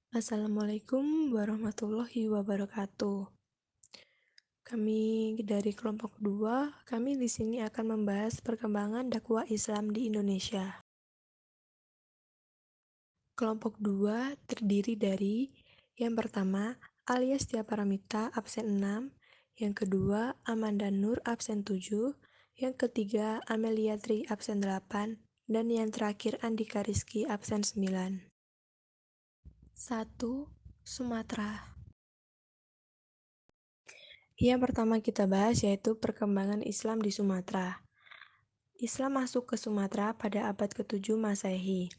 Assalamualaikum warahmatullahi wabarakatuh. Kami dari kelompok 2, kami di sini akan membahas perkembangan dakwah Islam di Indonesia. Kelompok 2 terdiri dari yang pertama, Alia Setiaparamita absen 6, yang kedua, Amanda Nur absen 7, yang ketiga, Amelia Tri absen 8, dan yang terakhir Andika Rizky absen 9. 1. Sumatera. Yang pertama kita bahas yaitu perkembangan Islam di Sumatera. Islam masuk ke Sumatera pada abad ke-7 Masehi,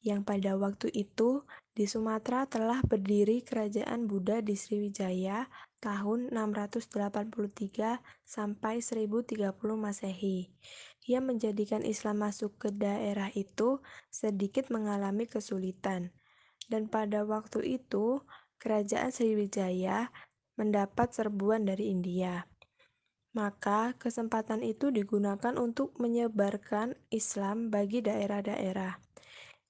yang pada waktu itu di Sumatera telah berdiri Kerajaan Buddha di Sriwijaya tahun 683 sampai 1030 Masehi, yang menjadikan Islam masuk ke daerah itu sedikit mengalami kesulitan. Dan pada waktu itu, Kerajaan Sriwijaya mendapat serbuan dari India. Maka kesempatan itu digunakan untuk menyebarkan Islam bagi daerah-daerah.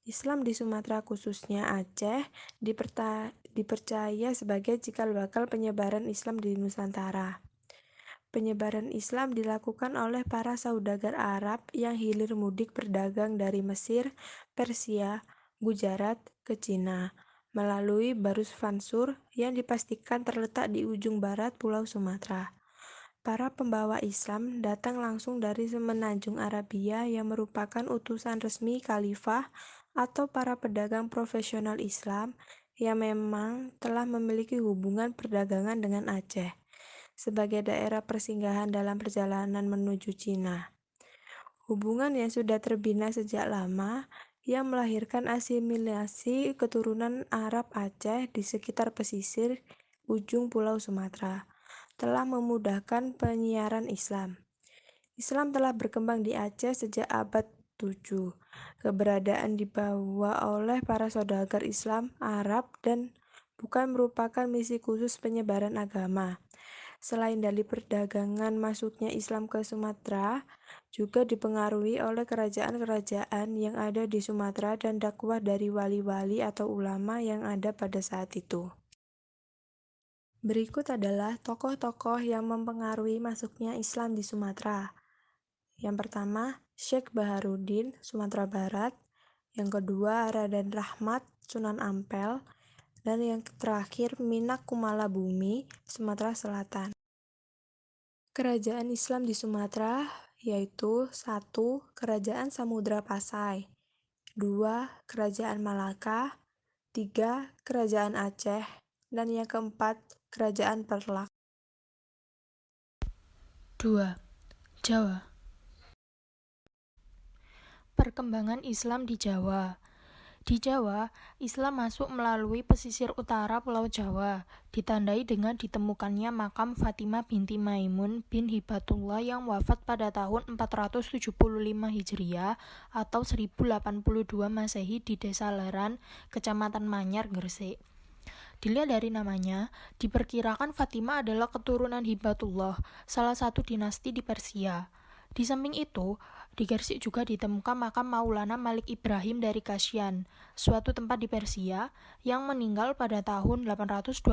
Islam di Sumatera khususnya Aceh dipercaya sebagai cikal bakal penyebaran Islam di Nusantara. Penyebaran Islam dilakukan oleh para saudagar Arab yang hilir mudik berdagang dari Mesir, Persia, Gujarat ke Cina melalui Barus Fansur yang dipastikan terletak di ujung barat Pulau Sumatera. Para pembawa Islam datang langsung dari semenanjung Arabia yang merupakan utusan resmi khalifah atau para pedagang profesional Islam yang memang telah memiliki hubungan perdagangan dengan Aceh sebagai daerah persinggahan dalam perjalanan menuju Cina. Hubungan yang sudah terbina sejak lama yang melahirkan asimilasi keturunan Arab Aceh di sekitar pesisir ujung Pulau Sumatera telah memudahkan penyiaran Islam. Islam telah berkembang di Aceh sejak abad 7. Keberadaan dibawa oleh para saudagar Islam Arab dan bukan merupakan misi khusus penyebaran agama. Selain dari perdagangan masuknya Islam ke Sumatera, juga dipengaruhi oleh kerajaan-kerajaan yang ada di Sumatera dan dakwah dari wali-wali atau ulama yang ada pada saat itu. Berikut adalah tokoh-tokoh yang mempengaruhi masuknya Islam di Sumatera. Yang pertama, Syekh Baharuddin, Sumatera Barat. Yang kedua, Raden Rahmat, Sunan Ampel. Dan yang terakhir, Minak Kumala Bumi, Sumatera Selatan. Kerajaan Islam di Sumatera yaitu 1. Kerajaan Samudra Pasai, 2. Kerajaan Malaka, 3. Kerajaan Aceh, dan yang keempat, Kerajaan Perlak. 2. Jawa. Perkembangan Islam di Jawa. Di Jawa, Islam masuk melalui pesisir utara Pulau Jawa, ditandai dengan ditemukannya makam Fatimah binti Maimun bin Hibatullah yang wafat pada tahun 475 Hijriah atau 1082 Masehi di Desa Leran, Kecamatan Manyar, Gresik. Dilihat dari namanya, diperkirakan Fatimah adalah keturunan Hibatullah, salah satu dinasti di Persia. Di samping itu, di Gresik juga ditemukan makam Maulana Malik Ibrahim dari Kasyan, suatu tempat di Persia, yang meninggal pada tahun 822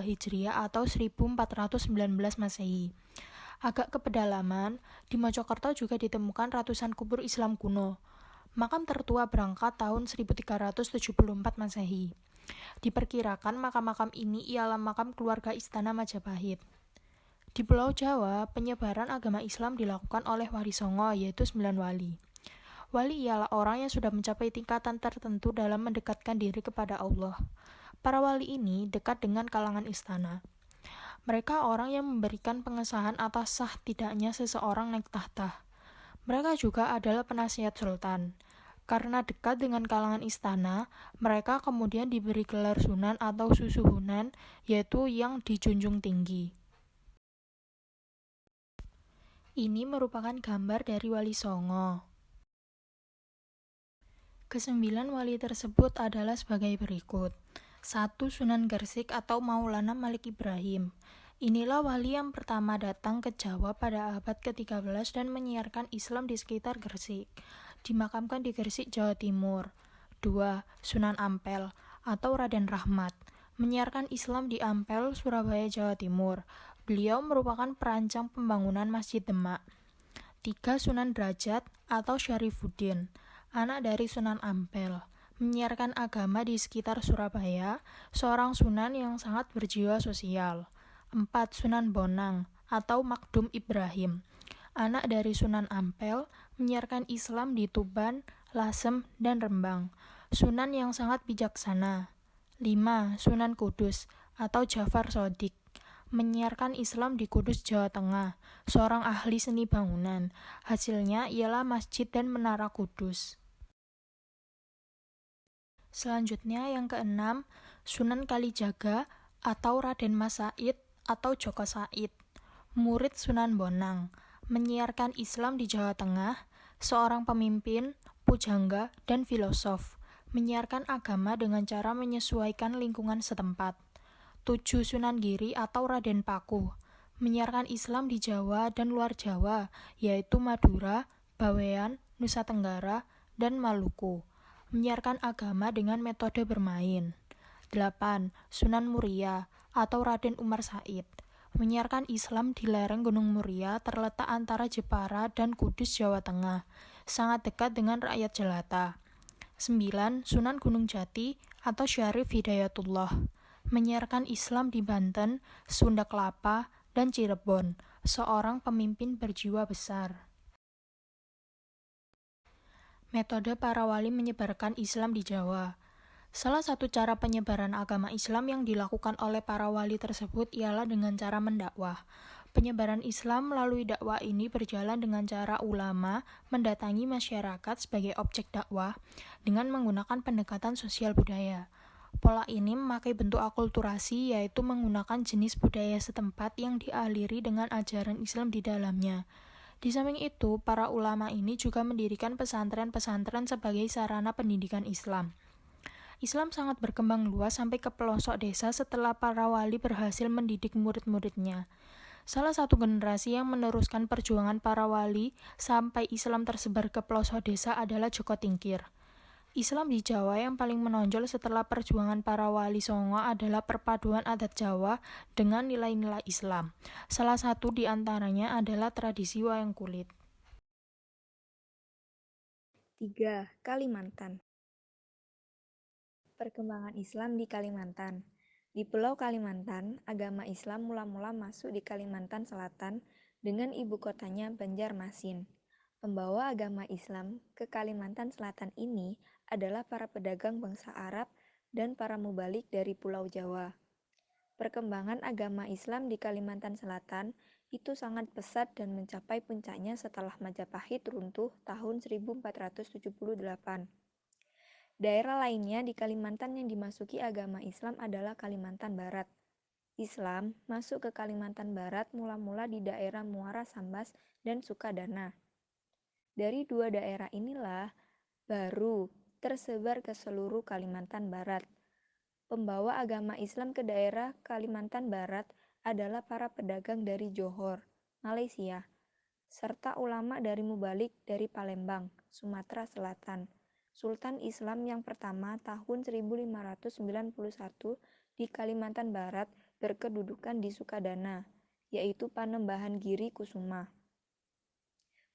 Hijriah atau 1419 Masehi. Agak ke pedalaman, di Mojokerto juga ditemukan ratusan kubur Islam kuno. Makam tertua berangkat tahun 1374 Masehi. Diperkirakan makam-makam ini ialah makam keluarga Istana Majapahit. Di Pulau Jawa, penyebaran agama Islam dilakukan oleh Wali Songo, yaitu 9 wali. Wali ialah orang yang sudah mencapai tingkatan tertentu dalam mendekatkan diri kepada Allah. Para wali ini dekat dengan kalangan istana. Mereka orang yang memberikan pengesahan atas sah tidaknya seseorang naik tahta. Mereka juga adalah penasihat sultan. Karena dekat dengan kalangan istana, mereka kemudian diberi gelar sunan atau susuhunan, yaitu yang dijunjung tinggi. Ini merupakan gambar dari Wali Songo. Kesembilan wali tersebut adalah sebagai berikut. 1. Sunan Gresik atau Maulana Malik Ibrahim. Inilah wali yang pertama datang ke Jawa pada abad ke-13 dan menyiarkan Islam di sekitar Gresik. Dimakamkan di Gresik, Jawa Timur. 2. Sunan Ampel atau Raden Rahmat, menyiarkan Islam di Ampel, Surabaya, Jawa Timur. Beliau merupakan perancang pembangunan Masjid Demak. 3. Sunan Derajat atau Syarifuddin, anak dari Sunan Ampel, menyiarkan agama di sekitar Surabaya, seorang sunan yang sangat berjiwa sosial. 4. Sunan Bonang atau Makdum Ibrahim, anak dari Sunan Ampel, menyiarkan Islam di Tuban, Lasem, dan Rembang. Sunan yang sangat bijaksana. 5. Sunan Kudus atau Jafar Shodiq, menyiarkan Islam di Kudus, Jawa Tengah, seorang ahli seni bangunan. Hasilnya ialah masjid dan menara Kudus. Selanjutnya yang keenam, Sunan Kalijaga atau Raden Mas Said atau Joko Said, murid Sunan Bonang, menyiarkan Islam di Jawa Tengah, seorang pemimpin, pujangga, dan filosof, menyiarkan agama dengan cara menyesuaikan lingkungan setempat. 7. Sunan Giri atau Raden Paku, menyiarkan Islam di Jawa dan luar Jawa, yaitu Madura, Bawean, Nusa Tenggara, dan Maluku, menyiarkan agama dengan metode bermain. 8. Sunan Muria atau Raden Umar Said, menyiarkan Islam di lereng Gunung Muria terletak antara Jepara dan Kudus, Jawa Tengah, sangat dekat dengan rakyat jelata. 9. Sunan Gunung Jati atau Syarif Hidayatullah, menyiarkan Islam di Banten, Sunda Kelapa, dan Cirebon, seorang pemimpin berjiwa besar. Metode para wali menyebarkan Islam di Jawa. Salah satu cara penyebaran agama Islam yang dilakukan oleh para wali tersebut ialah dengan cara mendakwah. Penyebaran Islam melalui dakwah ini berjalan dengan cara ulama mendatangi masyarakat sebagai objek dakwah dengan menggunakan pendekatan sosial budaya. Pola ini memakai bentuk akulturasi, yaitu menggunakan jenis budaya setempat yang dialiri dengan ajaran Islam di dalamnya. Di samping itu, para ulama ini juga mendirikan pesantren-pesantren sebagai sarana pendidikan Islam. Islam sangat berkembang luas sampai ke pelosok desa setelah para wali berhasil mendidik murid-muridnya. Salah satu generasi yang meneruskan perjuangan para wali sampai Islam tersebar ke pelosok desa adalah Joko Tingkir. Islam di Jawa yang paling menonjol setelah perjuangan para wali Songo adalah perpaduan adat Jawa dengan nilai-nilai Islam. Salah satu di antaranya adalah tradisi wayang kulit. 3. Kalimantan. Perkembangan Islam di Kalimantan. Di Pulau Kalimantan, agama Islam mula-mula masuk di Kalimantan Selatan dengan ibu kotanya Banjarmasin. Pembawa agama Islam ke Kalimantan Selatan ini adalah para pedagang bangsa Arab dan para mubalik dari Pulau Jawa. Perkembangan agama Islam di Kalimantan Selatan itu sangat pesat dan mencapai puncaknya setelah Majapahit runtuh tahun 1478. Daerah lainnya di Kalimantan yang dimasuki agama Islam adalah Kalimantan Barat. Islam masuk ke Kalimantan Barat mula-mula di daerah Muara Sambas dan Sukadana. Dari dua daerah inilah baru tersebar ke seluruh Kalimantan Barat. Pembawa agama Islam ke daerah Kalimantan Barat adalah para pedagang dari Johor, Malaysia, serta ulama dari Mubalik dari Palembang, Sumatera Selatan. Sultan Islam yang pertama tahun 1591 di Kalimantan Barat berkedudukan di Sukadana, yaitu Panembahan Giri Kusuma.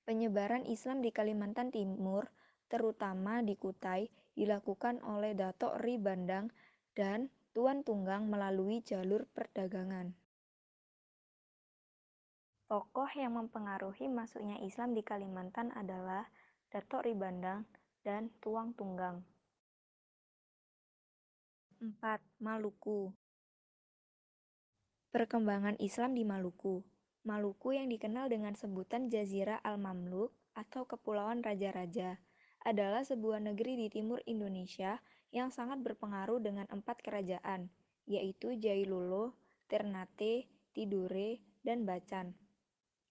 Penyebaran Islam di Kalimantan Timur, terutama di Kutai, dilakukan oleh Datuk Ri Bandang dan Tuan Tunggang melalui jalur perdagangan. Tokoh yang mempengaruhi masuknya Islam di Kalimantan adalah Datuk Ri Bandang dan Tuan Tunggang. 4. Maluku. Perkembangan Islam di Maluku. Maluku yang dikenal dengan sebutan Jazirah Al-Mamluk atau Kepulauan Raja-Raja adalah sebuah negeri di timur Indonesia yang sangat berpengaruh dengan 4 kerajaan, yaitu Jailulo, Ternate, Tidore, dan Bacan.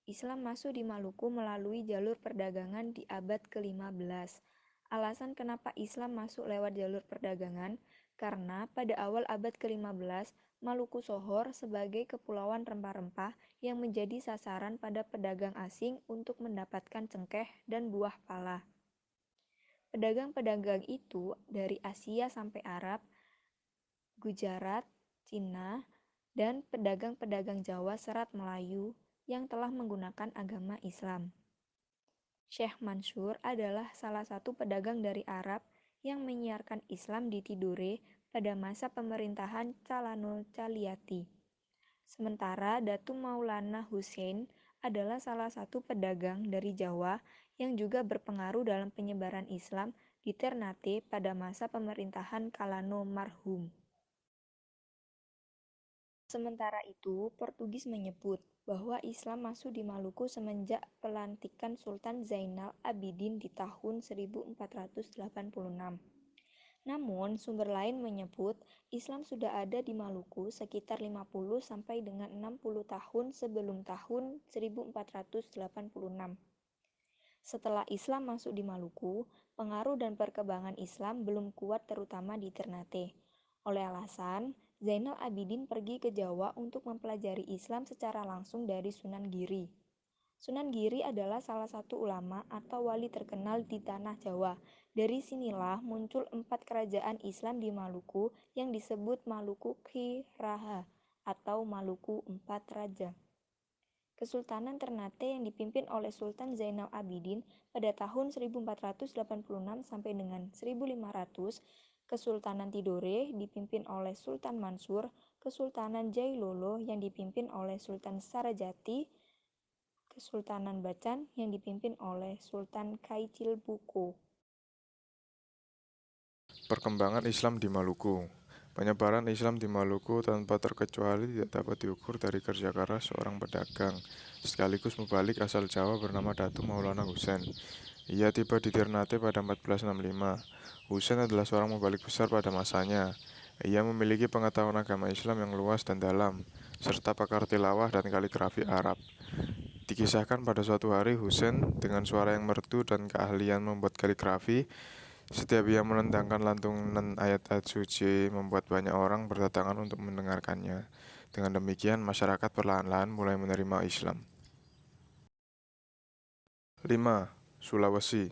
Islam masuk di Maluku melalui jalur perdagangan di abad ke-15. Alasan kenapa Islam masuk lewat jalur perdagangan, karena pada awal abad ke-15, Maluku Sohor sebagai kepulauan rempah-rempah yang menjadi sasaran pada pedagang asing untuk mendapatkan cengkeh dan buah pala. Pedagang-pedagang itu dari Asia sampai Arab Gujarat, Cina, dan pedagang-pedagang Jawa Serat Melayu yang telah menggunakan agama Islam. Syekh Mansur adalah salah satu pedagang dari Arab yang menyiarkan Islam di Tidore pada masa pemerintahan Calano Caliati. Sementara Datu Maulana Hussein adalah salah satu pedagang dari Jawa yang juga berpengaruh dalam penyebaran Islam di Ternate pada masa pemerintahan Kalano marhum. Sementara itu, Portugis menyebut bahwa Islam masuk di Maluku semenjak pelantikan Sultan Zainal Abidin di tahun 1486. Namun, sumber lain menyebut Islam sudah ada di Maluku sekitar 50 sampai dengan 60 tahun sebelum tahun 1486. Setelah Islam masuk di Maluku, pengaruh dan perkembangan Islam belum kuat terutama di Ternate. Oleh alasan, Zainal Abidin pergi ke Jawa untuk mempelajari Islam secara langsung dari Sunan Giri. Sunan Giri adalah salah satu ulama atau wali terkenal di tanah Jawa. Dari sinilah muncul 4 kerajaan Islam di Maluku yang disebut Maluku Khiraha atau Maluku 4 Raja. Kesultanan Ternate yang dipimpin oleh Sultan Zainal Abidin pada tahun 1486 sampai dengan 1500, Kesultanan Tidore dipimpin oleh Sultan Mansur, Kesultanan Jailolo yang dipimpin oleh Sultan Sarajati, Kesultanan Bacan yang dipimpin oleh Sultan Kaicilbuko. Perkembangan Islam di Maluku. Penyebaran Islam di Maluku tanpa terkecuali tidak dapat diukur dari kerja keras seorang pedagang, sekaligus mubalik asal Jawa bernama Datu Maulana Hussein. Ia tiba di Ternate pada 1465. Hussein adalah seorang mubalik besar pada masanya. Ia memiliki pengetahuan agama Islam yang luas dan dalam, serta pakar tilawah dan kaligrafi Arab. Dikisahkan pada suatu hari Hussein dengan suara yang merdu dan keahlian membuat kaligrafi, setiap ia melentangkan lantunan ayat-ayat suci membuat banyak orang berdatangan untuk mendengarkannya. Dengan demikian, masyarakat perlahan-lahan mulai menerima Islam. 5. Sulawesi.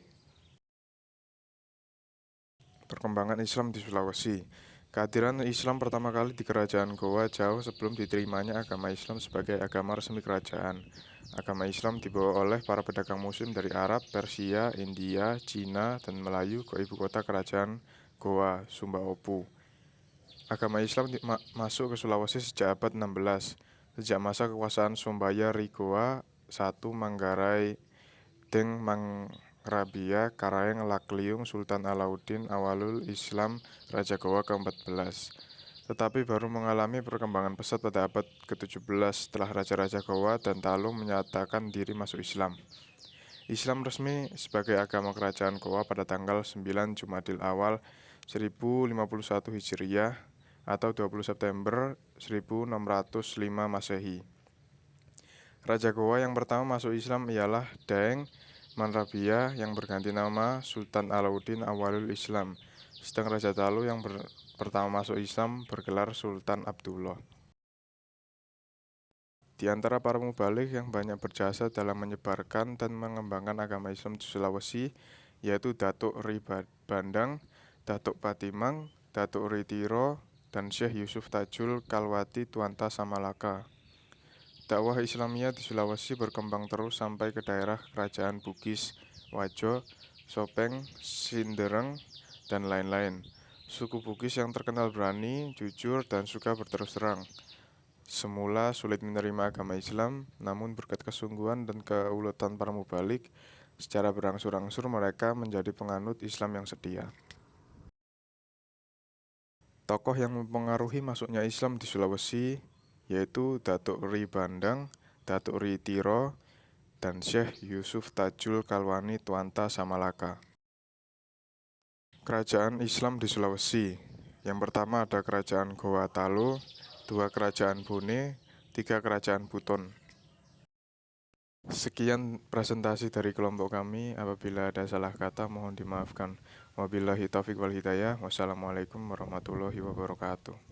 Perkembangan Islam di Sulawesi. Kehadiran Islam pertama kali di kerajaan Goa jauh sebelum diterimanya agama Islam sebagai agama resmi kerajaan. Agama Islam dibawa oleh para pedagang muslim dari Arab, Persia, India, Cina, dan Melayu ke ibu kota kerajaan Goa, Sumba Opu. Agama Islam masuk ke Sulawesi sejak abad 16, sejak masa kekuasaan Sombaya Rigoa I Manggarai Deng Mangrabia Karaeng Lakliung Sultan Alauddin Awalul Islam Raja Goa ke-14. Tetapi baru mengalami perkembangan pesat pada abad ke-17 setelah Raja-Raja Goa dan Talung menyatakan diri masuk Islam. Islam resmi sebagai agama kerajaan Goa pada tanggal 9 Jumadil Awal 1051 Hijriah atau 20 September 1605 Masehi. Raja Goa yang pertama masuk Islam ialah Daeng Manrabia yang berganti nama Sultan Alauddin Awalul Islam, sedang Raja Talu yang pertama masuk Islam bergelar Sultan Abdullah. Di antara para mubalik yang banyak berjasa dalam menyebarkan dan mengembangkan agama Islam di Sulawesi, yaitu Datuk Ri Bandang, Datuk Patimang, Datuk Ri Tiro, dan Syekh Yusuf Tajul Kalwati Tuanta Samalaka. Dakwah Islamiyah di Sulawesi berkembang terus sampai ke daerah kerajaan Bugis, Wajo, Sopeng, Sindereng, dan lain-lain. Suku Bugis yang terkenal berani, jujur, dan suka berterus terang. Semula sulit menerima agama Islam, namun berkat kesungguhan dan keuletan para mubalik, secara berangsur-angsur mereka menjadi penganut Islam yang setia. Tokoh yang mempengaruhi masuknya Islam di Sulawesi yaitu Datuk Ri Bandang, Datuk Ri Tiro, dan Syekh Yusuf Tajul Kalwani Tuanta Samalaka. Kerajaan Islam di Sulawesi. Yang pertama ada Kerajaan Goa Talu, 2 Kerajaan Bone, 3 Kerajaan Buton. Sekian presentasi dari kelompok kami. Apabila ada salah kata mohon dimaafkan. Wabillahi taufiq wal hidayah. Wassalamualaikum warahmatullahi wabarakatuh.